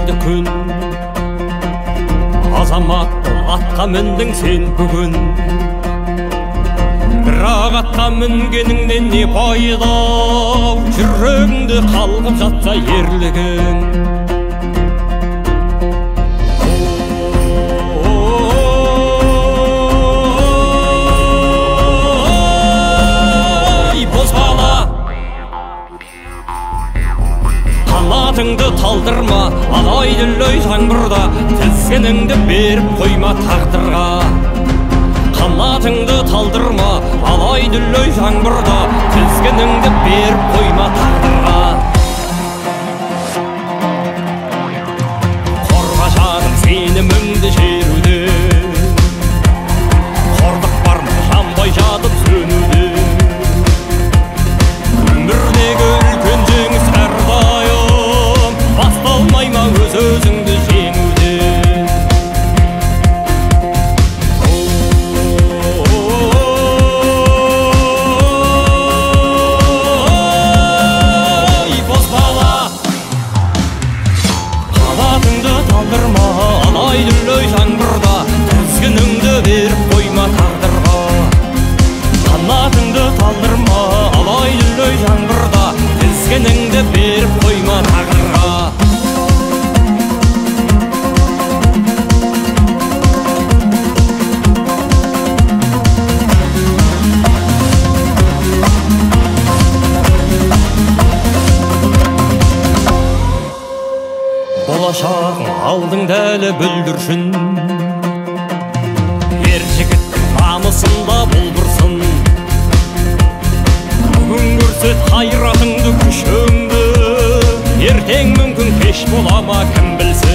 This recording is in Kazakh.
ойнайды күн. Азаматты атқа міндің сен бүгін. Бірақ атқа мінгеніңнен не пайда, жүрегіңді қалғып жатса ерлігің. Қанатыңды талдырма, алай-дүлей жаңбырда, тізгініңді беріп қойма тағдырға. Қанатыңды талдырма, алай-дүлей жаңбырда, тізгініңді беріп қойма тағдырға. Қорға жаным сеніміңді жеруде, қордық бар ма жанбай жатып сөнуде. Өмірдегі үлкен жеңіс әрдайым басталмай ма өз-өзіңді жеңуде. Ой, бозбала, қанатыңды талдырма, алай-дүлей жаңбырда, тізгініңді беріп қойма тағдырға. Қанатыңды талдырма, алай-дүлей жаңбырда, тізгініңді беріп қойма тағдырға. Болашағың алдыңда әлі бүлдіршін, ер жігіттің намысында бұлбырсын. Бүгін көрсет қайратыңды күшіңді, ертең мүмкін кеш бола ма кім білсін.